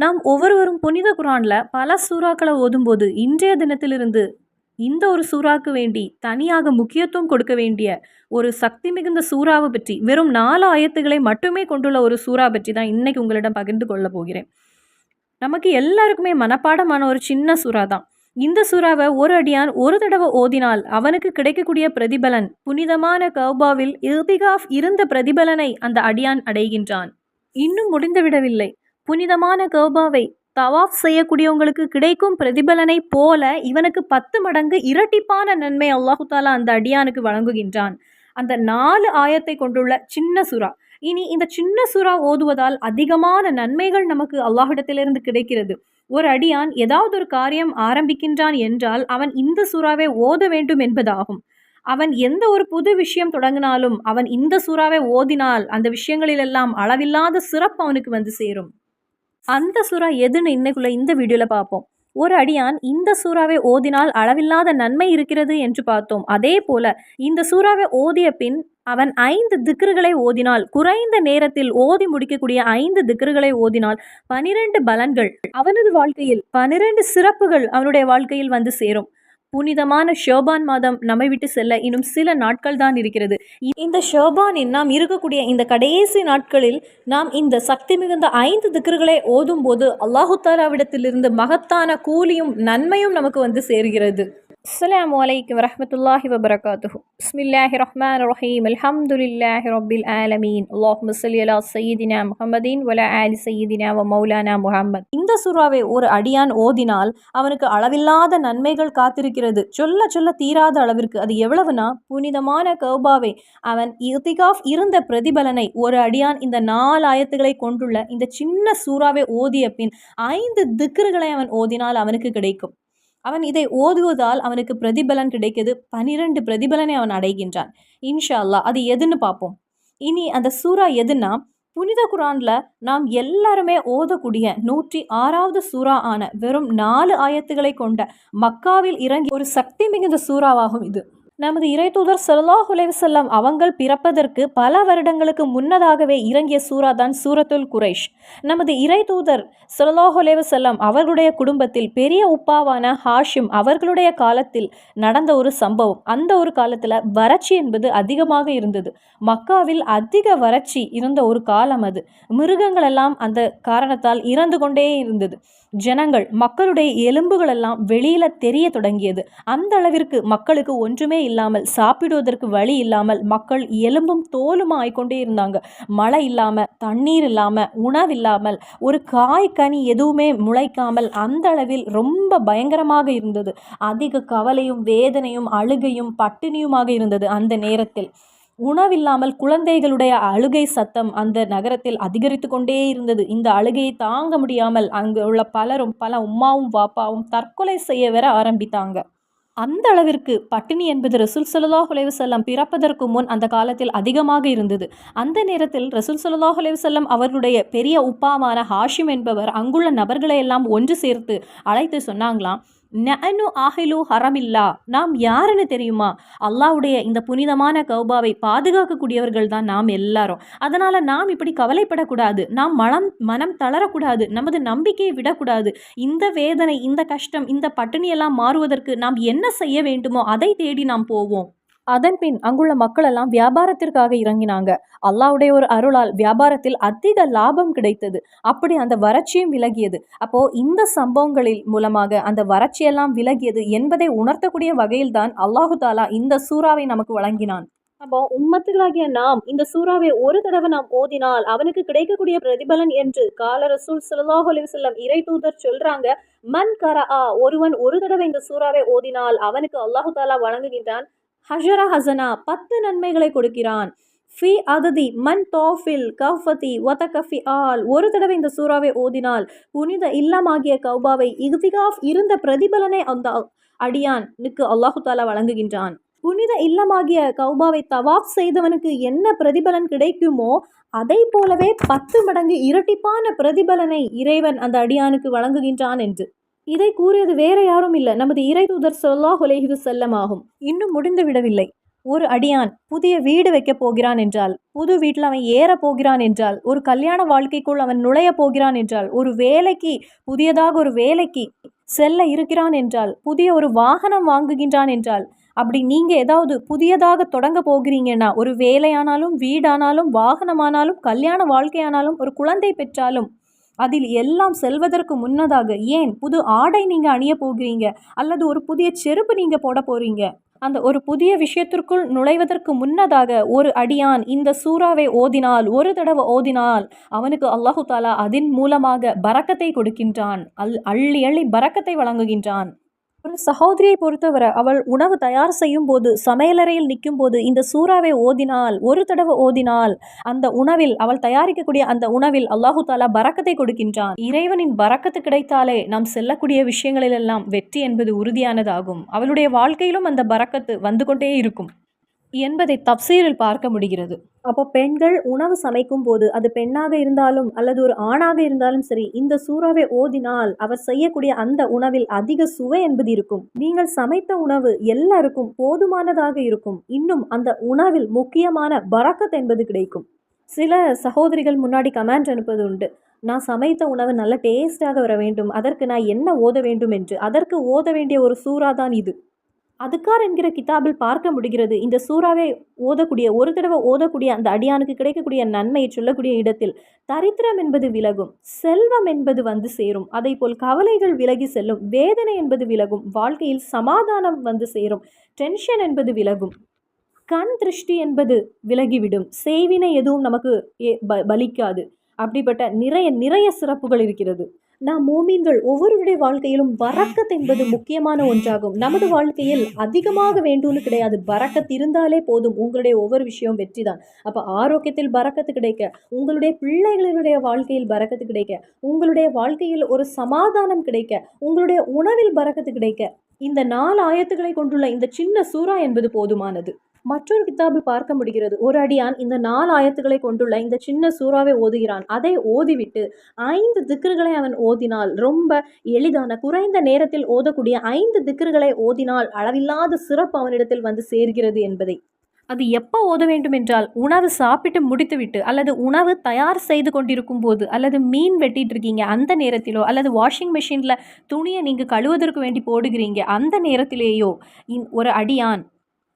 நாம் ஒவ்வொருவரும் புனித குரான்ல பல சூறாக்களை ஓதும்போது இன்றைய தினத்திலிருந்து இந்த ஒரு சூறாக்கு வேண்டி தனியாக முக்கியத்துவம் கொடுக்க வேண்டிய ஒரு சக்தி மிகுந்த சூறாவை பற்றி வெறும் 4 ஆயத்துகளை மட்டுமே கொண்டுள்ள ஒரு சூறா பற்றி தான் இன்னைக்கு உங்களிடம் பகிர்ந்து கொள்ள போகிறேன். நமக்கு எல்லாருக்குமே மனப்பாடமான ஒரு சின்ன சூறா தான். இந்த சூறாவை ஒரு அடியான் ஒரு தடவை ஓதினால் அவனுக்கு கிடைக்கக்கூடிய பிரதிபலன் புனிதமான கௌபாவில் இர்திகாஃப் இருந்த பிரதிபலனை அந்த அடியான் அடைகின்றான். இன்னும் முடிந்துவிடவில்லை. புனிதமான கௌபாவை தவாஃப் செய்யக்கூடியவங்களுக்கு கிடைக்கும் பிரதிபலனை போல இவனுக்கு 10 மடங்கு இரட்டிப்பான நன்மை அல்லாஹு தாலா அந்த அடியானுக்கு வழங்குகின்றான். அந்த 4 ஆயத்தை கொண்டுள்ள சின்ன சூறா. இனி இந்த சின்ன சூறா ஓதுவதால் அதிகமான நன்மைகள் நமக்கு அல்லாஹ்விடத்திலிருந்து கிடைக்கிறது. ஒரு அடியான் ஏதாவது ஒரு காரியம் ஆரம்பிக்கின்றான் என்றால் அவன் இந்த சூறாவை ஓத வேண்டும் என்பதாகும். அவன் எந்த ஒரு புது விஷயம் தொடங்கினாலும் அவன் இந்த சூறாவை ஓதினால் அந்த விஷயங்களிலெல்லாம் அளவில்லாத சிறப்பு அவனுக்கு வந்து சேரும். அந்த சூறா எதுன்னு இன்னைக்குள்ள இந்த வீடியோவில் பார்ப்போம். ஒரு அடியான் இந்த சூறாவை ஓதினால் அளவில்லாத நன்மை இருக்கிறது என்று பார்த்தோம். அதே போல இந்த சூறாவை ஓதிய பின் அவன் 5 திக்ருகளை ஓதினால், குறைந்த நேரத்தில் ஓதி முடிக்கக்கூடிய 5 திக்ருகளை ஓதினால் 12 பலன்கள் அவனது வாழ்க்கையில், 12 சிறப்புகள் அவனுடைய வாழ்க்கையில் வந்து சேரும். புனிதமான ஷோபான் மாதம் நம்மை விட்டு செல்ல இன்னும் சில நாட்கள் தான் இருக்கிறது. இந்த ஷோபானின் நாம் இருக்கக்கூடிய இந்த கடைசி நாட்களில் நாம் இந்த சக்தி மிகுந்த 5 திக்ருகளை ஓதும் போது அல்லாஹு தாலாவிடத்திலிருந்து மகத்தான கூலியும் நன்மையும் நமக்கு வந்து சேர்கிறது. அஸ்ஸலாமு அலைக்கும் வரஹ்மத்துல்லாஹி வபரகாத்துஹு. பிஸ்மில்லாஹிர் ரஹ்மானிர் ரஹீம். அல்ஹம்துலில்லாஹி ரப்பில் ஆலமீன். அல்லாஹும்ம ஸல்லி அலா சய்யிதினா முஹம்மதின் வ அலா ஆலி சய்யிதினா வ மௌலானா முஹம்மத். இந்த சூறாவை ஒரு அடியான் ஓதினால் அவனுக்கு அளவில்லாத நன்மைகள் காத்திருக்கிறது. சொல்ல சொல்ல தீராத அளவிற்கு. அது எவ்வளவுனா, புனிதமான கௌபாவை அவன் இர்திகாஃப் இருந்த பிரதிபலனை ஒரு அடியான் இந்த 4 ஆயத்துக்களை கொண்டுள்ள இந்த சின்ன சூறாவை ஓதிய பின் 5 திக்ருகளை அவன் ஓதினால் அவனுக்கு கிடைக்கும். அவன் இதை ஓதுவதால் அவனுக்கு பிரதிபலன் கிடைக்குது. 12 பிரதிபலனை அவன் அடைகின்றான். இன்ஷா அல்லாஹ் அது எதுன்னு பார்ப்போம். இனி அந்த சூறா எதுன்னா, புனித குரான்ல நாம் எல்லாருமே ஓதக்கூடிய 106வது சூறா ஆன வெறும் 4 ஆயத்துக்களை கொண்ட மக்காவில் இறங்கி ஒரு சக்தி மிகுந்த சூறாவாகும் இது. நமது இறைத்தூதர் ஸல்லல்லாஹு அலைஹி வஸல்லம் அவங்கள் பிறப்பதற்கு பல வருடங்களுக்கு முன்னதாகவே இறங்கிய சூறா தான் சூரத்துல் குரைஷ். நமது இறைத்தூதர் ஸல்லல்லாஹு அலைஹி வஸல்லம் அவர்களுடைய குடும்பத்தில் பெரிய உப்பாவான ஹாஷிம் அவர்களுடைய காலத்தில் நடந்த ஒரு சம்பவம். அந்த ஒரு காலத்தில் வறட்சி என்பது அதிகமாக இருந்தது. மக்காவில் அதிக வறட்சி இருந்த ஒரு காலம் அது. மிருகங்கள் எல்லாம் அந்த காரணத்தால் இறந்து கொண்டே இருந்தது. ஜனங்கள், மக்களுடைய எலும்புகள் எல்லாம் வெளியில தெரிய தொடங்கியது. அந்த அளவிற்கு மக்களுக்கு ஒன்றுமே இல்லாமல், சாப்பிடுவதற்கு வழி இல்லாமல் மக்கள் எலும்பும் தோலுமா ஆயிக்கொண்டே இருந்தாங்க. மழை இல்லாம, தண்ணீர் இல்லாம, உணவில்லாமல், ஒரு காய் கனி எதுவுமே முளைக்காமல் அந்த அளவில் ரொம்ப பயங்கரமாக இருந்தது. அதிக கவலையும் வேதனையும் அழுகையும் பட்டினியுமாக இருந்தது. அந்த நேரத்தில் உணவில்லாமல் குழந்தைகளுடைய அழுகை சத்தம் அந்த நகரத்தில் அதிகரித்து கொண்டே இருந்தது. இந்த அழுகையை தாங்க முடியாமல் அங்கு உள்ள பலரும், பல உம்மாவும் வாப்பாவும் தற்கொலை செய்ய வர ஆரம்பித்தாங்க. அந்த அளவிற்கு பட்டினி என்பது ரசூல் ஸல்லல்லாஹு அலைஹி வஸல்லம் பிறப்பதற்கு முன் அந்த காலத்தில் அதிகமாக இருந்தது. அந்த நேரத்தில் ரசூல் ஸல்லல்லாஹு அலைஹி வஸல்லம் அவர்களுடைய பெரிய உப்பாவான ஹாஷிம் என்பவர் அங்குள்ள நபர்களை எல்லாம் ஒன்று சேர்த்து அழைத்து சொன்னாங்களாம், நஅனு ஆஹிலு ஹரமில்லா, நாம் யாருன்னு தெரியுமா? அல்லாஹ்வுடைய இந்த புனிதமான கௌபாவை பாதுகாக்கக்கூடியவர்கள் தான் நாம் எல்லாரும். அதனால நாம் இப்படி கவலைப்படக்கூடாது, நாம் மனம் தளரக்கூடாது, நமது நம்பிக்கையை விடக்கூடாது. இந்த வேதனை, இந்த கஷ்டம், இந்த பட்டினியெல்லாம் மாறுவதற்கு நாம் என்ன செய்ய வேண்டுமோ அதை தேடி நாம் போவோம். அதன் பின் அங்குள்ள மக்கள் எல்லாம் வியாபாரத்திற்காக இறங்கினாங்க. அல்லாஹ்வுடைய ஒரு அருளால் வியாபாரத்தில் அதிக லாபம் கிடைத்தது. அப்படி அந்த வறட்சியும் விலகியது. அப்போ இந்த சம்பவங்களில் மூலமாக அந்த வறட்சியெல்லாம் விலகியது என்பதை உணர்த்தக்கூடிய வகையில் தான் அல்லாஹு தாலா இந்த சூறாவை நமக்கு வழங்கினான். அப்போ உம்மத்துகளாகிய நாம் இந்த சூறாவை ஒரு தடவை நாம் ஓதினால் அவனுக்கு கிடைக்கக்கூடிய பிரதிபலன் என்று கால ரசூல் ஸல்லல்லாஹு அலைஹி வஸல்லம் இறை தூதர் சொல்றாங்க. மன் கரஆ, ஒருவன் ஒரு தடவை இந்த சூறாவை ஓதினால் அவனுக்கு அல்லாஹு தாலா வழங்குகின்றான் ஹஜரா ஹசனா, 10 நன்மைகளை கொடுக்கிறான். ஃபி அததி மன் தோஃபில் கஃபதி வதகஃபி ஆல், ஒரு தடவை இந்த சூறாவை ஓதினால் புனித இல்லமாகிய கௌபாவை இக்திகாஃப் இருந்த பிரதிபலனை அந்த அடியானுக்கு அல்லாஹு தாலா வழங்குகின்றான். புனித இல்லமாகிய கௌபாவை தவாஃப் செய்தவனுக்கு என்ன பிரதிபலன் கிடைக்குமோ அதை போலவே 10 மடங்கு இரட்டிப்பான பிரதிபலனை இறைவன் அந்த அடியானுக்கு வழங்குகின்றான் என்று. இதை கூறியது வேற யாரும் இல்லை, நமது இறை தூதர் ஸல்லல்லாஹு அலைஹி வஸல்லம் ஆகும். இன்னும் முடிந்து விடவில்லை. ஒரு அடியான் புதிய வீடு வைக்கப் போகிறான் என்றால், புது வீட்டில் அவன் ஏறப் போகிறான் என்றால், ஒரு கல்யாண வாழ்க்கைக்குள் அவன் நுழையப் போகிறான் என்றால், ஒரு வேலைக்கு புதியதாக ஒரு வேலைக்கு செல்ல இருக்கிறான் என்றால், புதிய ஒரு வாகனம் வாங்குகின்றான் என்றால், அப்படி நீங்க ஏதாவது புதியதாக தொடங்க போகிறீங்கன்னா, ஒரு வேலையானாலும், வீடானாலும், வாகனமானாலும், கல்யாண வாழ்க்கையானாலும், ஒரு குழந்தை பெற்றாலும், அதில் எல்லாம் செல்வதற்கு முன்னதாக ஏன் புது ஆடை நீங்க அணிய போகிறீங்க, அல்லது ஒரு புதிய செருப்பு நீங்க போட போறீங்க, அந்த ஒரு புதிய விஷயத்திற்குள் நுழைவதற்கு முன்னதாக ஒரு அடியான் இந்த சூறாவை ஓதினால், ஒரு தடவை ஓதினால், அவனுக்கு அல்லாஹு தாலா அதன் மூலமாக பரக்கத்தை கொடுக்கின்றான். அள்ளி அள்ளி பரக்கத்தை வழங்குகின்றான். ஒரு சகோதரியை பொறுத்தவரை அவள் உணவு தயார் செய்யும் போது, சமையலறையில் நிற்கும் போது இந்த சூறாவை ஓதினால், ஒரு தடவை ஓதினால், அந்த உணவில் அவள் தயாரிக்கக்கூடிய அந்த உணவில் அல்லாஹு தாலா பரக்கத்தை கொடுக்கின்றான். இறைவனின் பரக்கத்து கிடைத்தாலே நாம் செல்லக்கூடிய விஷயங்களிலெல்லாம் வெற்றி என்பது உறுதியானதாகும். அவளுடைய வாழ்க்கையிலும் அந்த பரக்கத்து வந்து கொண்டே இருக்கும் என்பதை தப்சீரில் பார்க்க முடிகிறது. அப்போ பெண்கள் உணவு சமைக்கும் போது, அது பெண்ணாக இருந்தாலும் அல்லது ஒரு ஆணாக இருந்தாலும் சரி, இந்த சூறாவை ஓதினால் அவர் செய்யக்கூடிய அந்த உணவில் அதிக சுவை என்பது இருக்கும். நீங்கள் சமைத்த உணவு எல்லாருக்கும் போதுமானதாக இருக்கும். இன்னும் அந்த உணவில் முக்கியமான பரக்கத் என்பது கிடைக்கும். சில சகோதரிகள் முன்னாடி கமெண்ட் அனுப்பது உண்டு, நான் சமைத்த உணவு நல்ல டேஸ்டாக வர வேண்டும், அதற்கு நான் என்ன ஓத வேண்டும் என்று. அதற்கு ஓத வேண்டிய ஒரு சூறா தான் இது. அதுக்கார் என்கிற கிதாபில் பார்க்க முடிகிறது. இந்த சூறாவை ஓதக்கூடிய, ஒரு தடவை ஓதக்கூடிய அந்த அடியானுக்கு கிடைக்கக்கூடிய நன்மையை சொல்லக்கூடிய இடத்தில், தரித்திரம் என்பது விலகும், செல்வம் என்பது வந்து சேரும், அதை போல் கவலைகள் விலகி செல்லும், வேதனை என்பது விலகும், வாழ்க்கையில் சமாதானம் வந்து சேரும், டென்ஷன் என்பது விலகும், கண் திருஷ்டி என்பது விலகிவிடும், செய்வினை எதுவும் நமக்கு பலிக்காது. அப்படிப்பட்ட நிறைய நிறைய சிறப்புகள் இருக்கிறது. நாம் மூமீன்கள் ஒவ்வொருவருடைய வாழ்க்கையிலும் பரக்கத் என்பது முக்கியமான ஒன்றாகும். நமது வாழ்க்கையில் அதிகமாக வேண்டும்னு கிடையாது, பரக்கத் இருந்தாலே போதும். உங்களுடைய ஒவ்வொரு விஷயம் வெற்றி தான். அப்போ ஆரோக்கியத்தில் பரக்கத்து கிடைக்க, உங்களுடைய பிள்ளைகளுடைய வாழ்க்கையில் பரக்கத்து கிடைக்க, உங்களுடைய வாழ்க்கையில் ஒரு சமாதானம் கிடைக்க, உங்களுடைய உணவில் பரக்கத்து கிடைக்க, இந்த 4 ஆயத்துக்களை கொண்டுள்ள இந்த சின்ன சூறா என்பது போதுமானது. மற்றொரு கிதாபில் பார்க்க முடிகிறது, ஒரு அடியான் இந்த 4 ஆயத்துக்களை கொண்டுள்ள இந்த சின்ன சூறாவை ஓதுகிறான். அதை ஓதிவிட்டு 5 திக்ருகளை அவன் ஓதினால், ரொம்ப எளிதான குறைந்த நேரத்தில் ஓதக்கூடிய 5 திக்ருகளை ஓதினால் அளவில்லாத சிறப்பு அவனிடத்தில் வந்து சேர்கிறது என்பதை. அது எப்போ ஓத வேண்டும் என்றால், உணவு சாப்பிட்டு முடித்துவிட்டு, அல்லது உணவு தயார் செய்து கொண்டிருக்கும் போது, அல்லது மீன் வெட்டிட்டு இருக்கீங்க அந்த நேரத்திலோ, அல்லது வாஷிங் மிஷினில் துணியை நீங்கள் கழுவுவதற்கு வேண்டி போடுகிறீங்க அந்த நேரத்திலேயோ, ஒரு அடியான்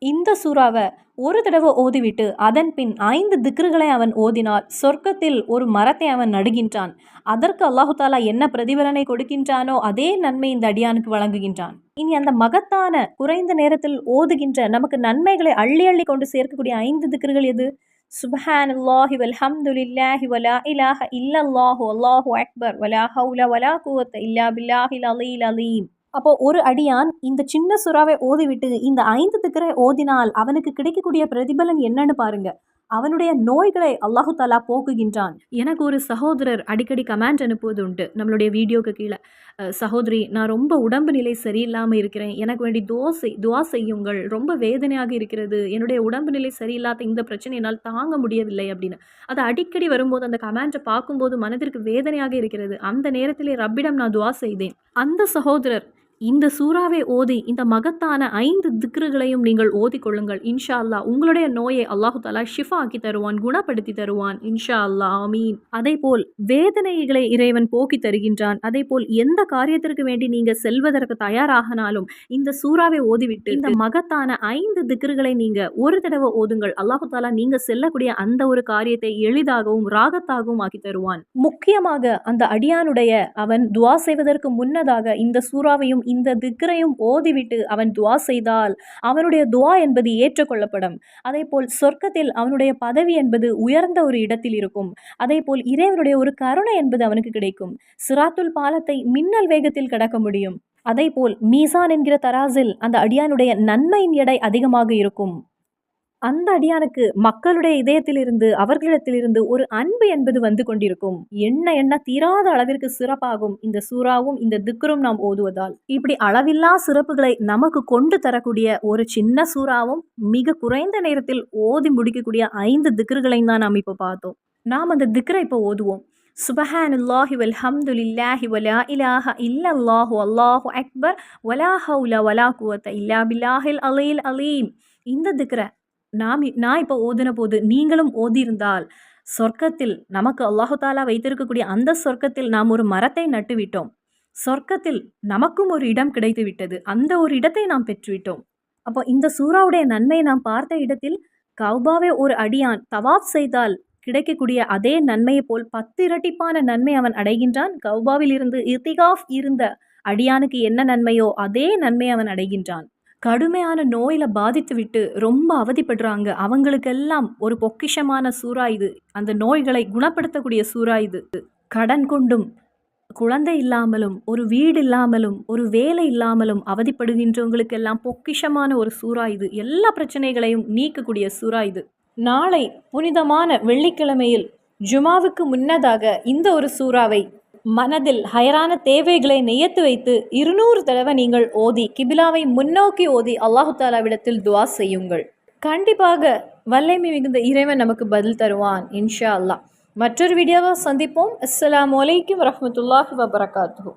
இந்த சூறாவை ஒரு தடவை ஓதிவிட்டு அதன் பின் 5 திக்ருகளை அவன் ஓதினால், சொர்க்கத்தில் ஒரு மரத்தை அவன் நடுகின்றான். அதற்கு அல்லாஹு தாலா என்ன பிரதிபலனை கொடுக்கின்றானோ அதே நன்மை இந்த அடியானுக்கு வழங்குகின்றான். இனி அந்த மகத்தான குறைந்த நேரத்தில் ஓதுகின்ற நமக்கு நன்மைகளை அள்ளி அள்ளி கொண்டு சேர்க்கக்கூடிய 5 திக்ருகள் எது? சுப்ஹானல்லாஹி வல்ஹம்துலில்லாஹி வலா இலாஹ இல்லல்லாஹு அல்லாஹு அக்பர் வலா ஹவுல வலா குவத்த இல்லா பில்லாஹில் அலீல் அலீம். அப்போ ஒரு அடியான் இந்த சின்ன சூறாவை ஓதிவிட்டு இந்த 5 திக்ரை ஓதினால் அவனுக்கு கிடைக்கக்கூடிய பிரதிபலன் என்னன்னு பாருங்க. அவனுடைய நோய்களை அல்லாஹு தாலா போக்குகின்றான். எனக்கு ஒரு சகோதரர் அடிக்கடி கமெண்ட் அனுப்புவது உண்டு நம்மளுடைய வீடியோக்கு கீழே, சகோதரி நான் ரொம்ப உடம்பு நிலை சரியில்லாமல் இருக்கிறேன், எனக்கு வேண்டி துவா செய்யுங்கள், ரொம்ப வேதனையாக இருக்கிறது, என்னுடைய உடம்பு நிலை சரியில்லாத இந்த பிரச்சனை என்னால் தாங்க முடியவில்லை அப்படின்னு. அது அடிக்கடி வரும்போது அந்த கமெண்ட்டை பார்க்கும்போது மனதிற்கு வேதனையாக இருக்கிறது. அந்த நேரத்திலே ரப்பிடம் நான் துவா செய்தேன். அந்த சகோதரர் இந்த சூறாவை ஓதி இந்த மகத்தான 5 திக்ருகளையும் நீங்கள் ஓதிக்கொள்ளுங்கள். இன்ஷா அல்லா உங்களுடைய நோயை அல்லாஹு தாலா ஷிஃபா ஆக்கி தருவான், குணப்படுத்தி தருவான். இன்ஷா அல்லா ஆமீன். அதே போல் வேதனைகளை இறைவன் போக்கி தருகின்றான். அதே போல் எந்த காரியத்திற்கு வேண்டி நீங்க செல்வதற்கு தயாராகனாலும் இந்த சூறாவை ஓதிவிட்டு இந்த மகத்தான 5 திக்ருகளை நீங்க ஒரு தடவை ஓதுங்கள். அல்லாஹு தாலா நீங்க செல்லக்கூடிய அந்த ஒரு காரியத்தை எளிதாகவும் ராகத்தாகவும் ஆக்கி தருவான். முக்கியமாக அந்த அடியானுடைய அவன் துவா செய்வதற்கு முன்னதாக இந்த சூறாவையும் இந்த திக்ரையும் ஓதிவிட்டு அவன் துவா செய்தால் அவனுடைய துவா என்பது ஏற்றுக்கொள்ளப்படும். அதே போல் சொர்க்கத்தில் அவனுடைய பதவி என்பது உயர்ந்த ஒரு இடத்தில் இருக்கும். அதே போல் இறைவனுடைய ஒரு கருணை என்பது அவனுக்கு கிடைக்கும். சிராத்துல் பாலத்தை மின்னல் வேகத்தில் கடக்க முடியும். அதே போல் மீசான் என்கிற தராசில் அந்த அடியானுடைய நன்மையின் எடை அதிகமாக இருக்கும். அந்த அடியானுக்கு மக்களுடைய இதயத்திலிருந்து அவர்களிடத்திலிருந்து ஒரு அன்பு என்பது வந்து கொண்டிருக்கும். எண்ண தீராத அளவிற்கு சிறப்பாகும் இந்த சூறாவும் இந்த திக்ரும் நாம் ஓதுவதால். இப்படி அளவில்லா சிறப்புகளை நமக்கு கொண்டு தரக்கூடிய ஒரு சின்ன சூறாவும் மிக குறைந்த நேரத்தில் ஓதி முடிக்கக்கூடிய 5 திக்ருகளையும் தான் நாம் இப்போ பார்த்தோம். நாம் அந்த திக்ரை இப்போ ஓதுவோம். சுப்ஹானல்லாஹி வல்ஹம்துலில்லாஹி வலா இலாஹ இல்லல்லாஹு அல்லாஹு அக்பர் வலா ஹவுல வலா குவத்த இல்லா பில்லாஹில் அலீல் அலீம். இந்த திக்ர நான் இப்போ ஓதின போது நீங்களும் ஓதியிருந்தால், சொர்க்கத்தில் நமக்கு அல்லாஹு தாலா வைத்திருக்கக்கூடிய அந்த சொர்க்கத்தில் நாம் ஒரு மரத்தை நட்டுவிட்டோம். சொர்க்கத்தில் நமக்கும் ஒரு இடம் கிடைத்து விட்டது. அந்த ஒரு இடத்தை நாம் பெற்றுவிட்டோம். அப்போ இந்த சூராவுடைய நன்மையை நாம் பார்த்த இடத்தில் கௌபாவை ஒரு அடியான் தவாஃப் செய்தால் கிடைக்கக்கூடிய அதே நன்மையை போல் 10 இரட்டிப்பான நன்மை அவன் அடைகின்றான். கௌபாவில் இருந்து இத்திகாஃப் இருந்த அடியானுக்கு என்ன நன்மையோ அதே நன்மை அவன் அடைகின்றான். கடுமையான நோயில பாதித்துவிட்டு ரொம்ப அவதிப்படுறாங்க. அவங்களுக்கெல்லாம் ஒரு பொக்கிஷமான சூறா இது. அந்த நோய்களை குணப்படுத்தக்கூடிய சூறா இது. கடன் கொண்டும், குழந்தை இல்லாமலும், ஒரு வீடு இல்லாமலும், ஒரு வேலை இல்லாமலும் அவதிப்படுகின்றவங்களுக்கெல்லாம் பொக்கிஷமான ஒரு சூறா இது. எல்லா பிரச்சனைகளையும் நீக்கக்கூடிய சூறா இது. நாளை புனிதமான வெள்ளிக்கிழமையில் ஜுமாவுக்கு முன்னதாக இந்த ஒரு சூறாவை மனதில் ஹைரான தேவைகளை நியத்து வைத்து 200 தடவை நீங்கள் ஓதி கிபிலாவை முன்னோக்கி ஓதி அல்லாஹு தாலாவிடத்தில் துவா செய்யுங்கள். கண்டிப்பாக வல்லமை மிகுந்த இறைவன் நமக்கு பதில் தருவான் இன்ஷா அல்லாஹ். மற்றொரு வீடியோவை சந்திப்போம். அஸ்ஸலாமு அலைக்கும் வரஹ்மத்துல்லாஹி வபரகாத்துஹு.